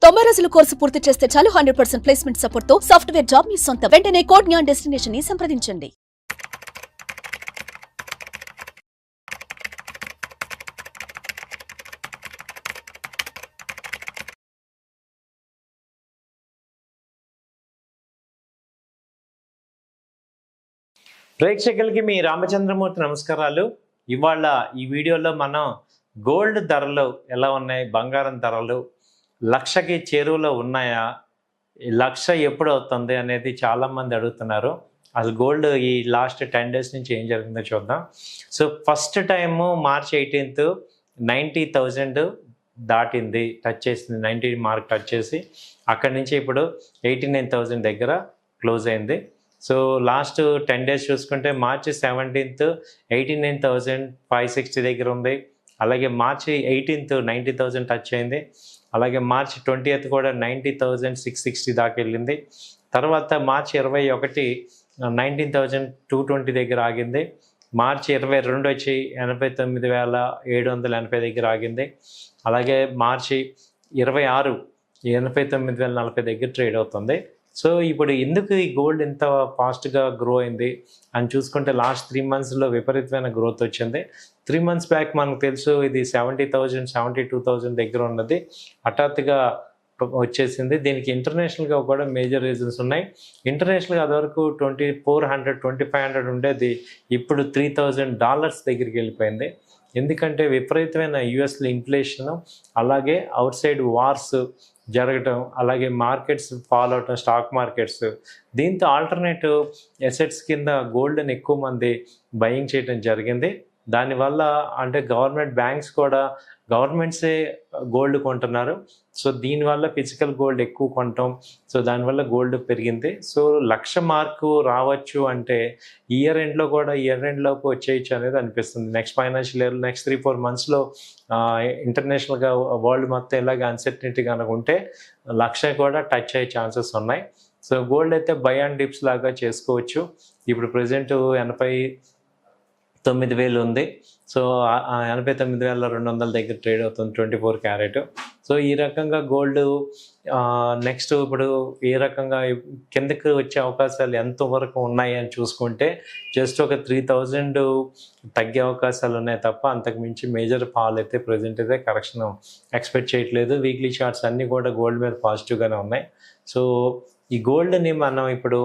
90 రోజుల కోర్సు పూర్తి చేస్తే చాలు 100% ప్లేస్మెంట్ సపోర్ట్ తో సాఫ్ట్వేర్ జాబ్ మీ సొంతం. వెంటనే కోడ్ జ్ఞాన్ డెస్టినేషన్ ని సంప్రదించండి. ప్రేక్షకులకి మీ రామచంద్రమూర్తి నమస్కారాలు. ఇవాళ ఈ వీడియోలో మనం గోల్డ్ ధరలు ఎలా ఉన్నాయి, బంగారం ధరలు లక్షకి చేరువలో ఉన్నాయా, లక్ష ఎప్పుడు అవుతుంది అనేది చాలామంది అడుగుతున్నారు. అసలు గోల్డ్ ఈ లాస్ట్ 10 days నుంచి ఏం జరిగిందో చూద్దాం. So first time March 18th 90,000 దాటింది, టచ్ చేసింది, 90 మార్క్ టచ్ చేసి అక్కడి నుంచి ఇప్పుడు 89,000 దగ్గర క్లోజ్ అయింది. సో లాస్ట్ 10 days చూసుకుంటే March 17th 89,560 దగ్గర ఉంది. అలాగే March 18th 90,000 టచ్ అయింది. అలాగే March 20th కూడా 90,660 దాకా వెళ్ళింది. తర్వాత March 21 19,220 దగ్గర ఆగింది. March 22 వచ్చి 89,780 దగ్గర ఆగింది. అలాగే March 26 89,040 దగ్గర ట్రేడ్ అవుతుంది. సో ఇప్పుడు ఎందుకు ఈ గోల్డ్ ఇంత ఫాస్ట్గా గ్రో అయింది అని చూసుకుంటే లాస్ట్ 3 monthsలో విపరీతమైన గ్రోత్ వచ్చింది. 3 months బ్యాక్ మనకు తెలుసు ఇది 70,000 72,000 దగ్గర ఉన్నది, హఠాత్తుగా వచ్చేసింది. దీనికి ఇంటర్నేషనల్గా కూడా మేజర్ రీజన్స్ ఉన్నాయి. ఇంటర్నేషనల్గా అదివరకు 2,400 2,500 ఉండేది, ఇప్పుడు $3,000 దగ్గరికి వెళ్ళిపోయింది. ఎందుకంటే విపరీతమైన యుఎస్లో ఇన్ఫ్లేషన్, అలాగే అవుట్ సైడ్ వార్స్ జరగటం, అలాగే మార్కెట్స్ ఫాల్ అవటం, స్టాక్ మార్కెట్స్. దీంతో ఆల్టర్నేటివ్ ఎసెట్స్ కింద గోల్డ్ని ఎక్కువ మంది బయింగ్ చేయడం జరిగింది. దానివల్ల అంటే బ్యాంక్స్ కూడా గవర్నమెంట్సే గోల్డ్ కొంటున్నారు. సో దీనివల్ల ఫిజికల్ గోల్డ్ ఎక్కువ కొంటాం. సో దానివల్ల గోల్డ్ పెరిగింది. సో 1,00,000 మార్కు రావచ్చు అంటే ఇయర్ ఎండ్లోకి వచ్చేయచ్చు అనేది అనిపిస్తుంది. నెక్స్ట్ ఫైనాన్షియల్ ఇయర్ నెక్స్ట్ 3-4 monthsలో ఇంటర్నేషనల్గా వరల్డ్ మొత్తం ఇలాగ అన్సర్టనిటీ కనుక ఉంటే 1,00,000 కూడా టచ్ అయ్యే ఛాన్సెస్ ఉన్నాయి. సో గోల్డ్ అయితే బై అండ్ డిప్స్ లాగా చేసుకోవచ్చు. ఇప్పుడు ప్రజెంట్ 89,000 ఉంది. సో 89,200 దగ్గర ట్రేడ్ అవుతుంది 24 క్యారెట్. సో ఈ రకంగా గోల్డ్ నెక్స్ట్ ఇప్పుడు ఏ రకంగా కిందకి వచ్చే అవకాశాలు ఎంతవరకు ఉన్నాయి అని చూసుకుంటే జస్ట్ ఒక 3,000 తగ్గే అవకాశాలు ఉన్నాయి తప్ప అంతకు మించి మేజర్ ఫాల్ అయితే ప్రజెంట్ అయితే కరెక్షన్ ఎక్స్పెక్ట్ చేయట్లేదు. వీక్లీ చార్ట్స్ అన్నీ కూడా గోల్డ్ మీద పాజిటివ్గానే ఉన్నాయి. సో ఈ గోల్డ్ని మనం ఇప్పుడు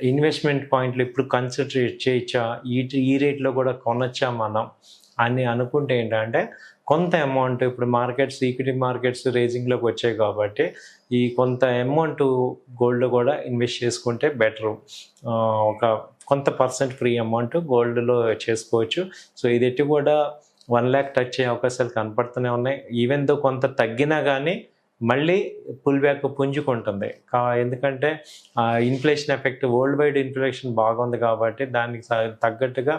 ఇన్వెస్ట్మెంట్ పాయింట్లు ఇప్పుడు కన్సిడర్ చేయొచ్చా, ఈ రేట్లో కూడా కొనొచ్చా మనం అని అనుకుంటే ఏంటంటే కొంత అమౌంట్ ఇప్పుడు ఈక్విటీ మార్కెట్స్ రేజింగ్లోకి వచ్చాయి కాబట్టి ఈ కొంత అమౌంట్ గోల్డ్ కూడా ఇన్వెస్ట్ చేసుకుంటే బెటరు. కొంత % ఫ్రీ అమౌంట్ గోల్డ్లో చేసుకోవచ్చు. సో ఇది కూడా 1 lakh టచ్ అయ్యే అవకాశాలు కనపడుతూనే ఉన్నాయి. ఈవెన్ దో కొంత తగ్గినా కానీ మళ్ళీ పుల్ బ్యాక్ పుంజుకుంటుంది. ఎందుకంటే inflation effect, worldwide inflation బాగుంది కాబట్టి దానికి తగ్గట్టుగా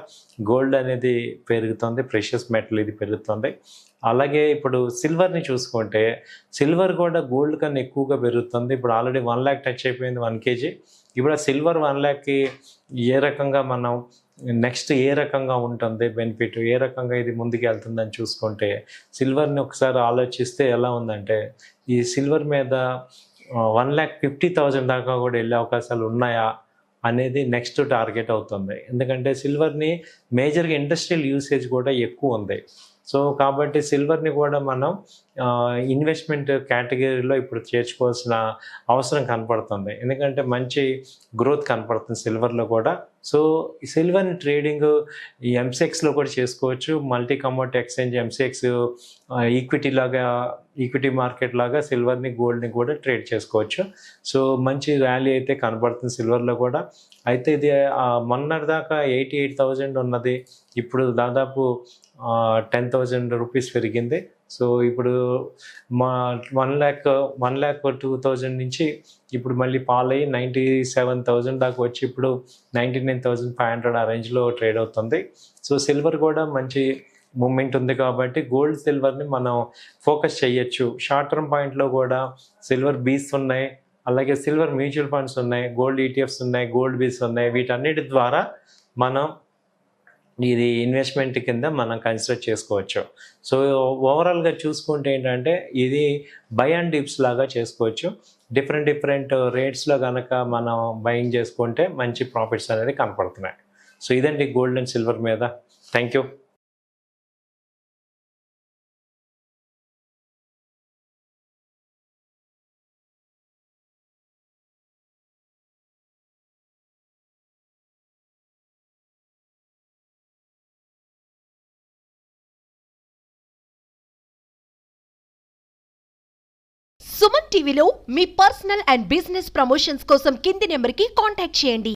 గోల్డ్ అనేది పెరుగుతుంది, ప్రెషియస్ మెటల్ ఇది పెరుగుతుంది. అలాగే ఇప్పుడు సిల్వర్ని చూసుకుంటే సిల్వర్ కూడా గోల్డ్ కన్నా ఎక్కువగా పెరుగుతుంది. ఇప్పుడు ఆల్రెడీ 1 lakh టచ్ అయిపోయింది 1 kg. ఇప్పుడు ఆ సిల్వర్ 1 lakh ఏ రకంగా మనం నెక్స్ట్ ఏ రకంగా ఉంటుంది బెనిఫిట్, ఏ రకంగా ఇది ముందుకు వెళ్తుందని చూసుకుంటే సిల్వర్ని ఒకసారి ఆలోచిస్తే ఎలా ఉందంటే ఈ సిల్వర్ మీద 1,50,000 దాకా కూడా వెళ్ళే అవకాశాలు ఉన్నాయా అనేది నెక్స్ట్ టార్గెట్ అవుతుంది. ఎందుకంటే సిల్వర్ని మేజర్గా ఇండస్ట్రియల్ యూసేజ్ కూడా ఎక్కువ ఉంది. సో కాబట్టి సిల్వర్ని కూడా మనం ఇన్వెస్ట్మెంట్ కేటగిరీలో ఇప్పుడు చేర్చుకోవాల్సిన అవసరం కనపడుతుంది. ఎందుకంటే మంచి గ్రోత్ కనపడుతుంది సిల్వర్లో కూడా. సో ఈ సిల్వర్ని ట్రేడింగ్ ఈ ఎంసెక్స్లో కూడా చేసుకోవచ్చు. Multi commodity exchange MCX equity market లాగా సిల్వర్ని గోల్డ్ని కూడా ట్రేడ్ చేసుకోవచ్చు. సో మంచి ర్యాలీ అయితే కనపడుతుంది సిల్వర్లో కూడా. అయితే ఇది మొన్నటిదాకా 88,000 ఉన్నది, ఇప్పుడు దాదాపు 10,000 రూపీస్ పెరిగింది. సో ఇప్పుడు 1,02,000 నుంచి ఇప్పుడు మళ్ళీ ఫాల్ అయ్యి 97,000 దాకా వచ్చి ఇప్పుడు 99,500 ఆ రేంజ్లో ట్రేడ్ అవుతుంది. సో సిల్వర్ కూడా మంచి మూమెంట్ ఉంది కాబట్టి గోల్డ్ సిల్వర్ని మనం ఫోకస్ చేయొచ్చు. షార్ట్ టర్మ్ పాయింట్లో కూడా సిల్వర్ బీస్ ఉన్నాయి, అలాగే సిల్వర్ మ్యూచువల్ ఫండ్స్ ఉన్నాయి, గోల్డ్ ETFs ఉన్నాయి, గోల్డ్ బీస్ ఉన్నాయి. వీటన్నిటి ద్వారా మనం ఇది ఇన్వెస్ట్మెంట్ కింద మనం కన్సిడర్ చేసుకోవచ్చు. సో ఓవరాల్గా చూసుకుంటే ఏంటంటే ఇది బై అండ్ డిప్స్ లాగా చేసుకోవచ్చు. డిఫరెంట్ రేట్స్లో కనుక మనం బయింగ్ చేసుకుంటే మంచి ప్రాఫిట్స్ అనేది కనపడుతున్నాయి. సో ఇదండి గోల్డ్ అండ్ సిల్వర్ మీద. Thank you. సుమన్ టీవీలో మీ పర్సనల్ అండ్ బిజినెస్ ప్రమోషన్స్ కోసం కింది నెంబర్కి కాంటాక్ట్ చేయండి.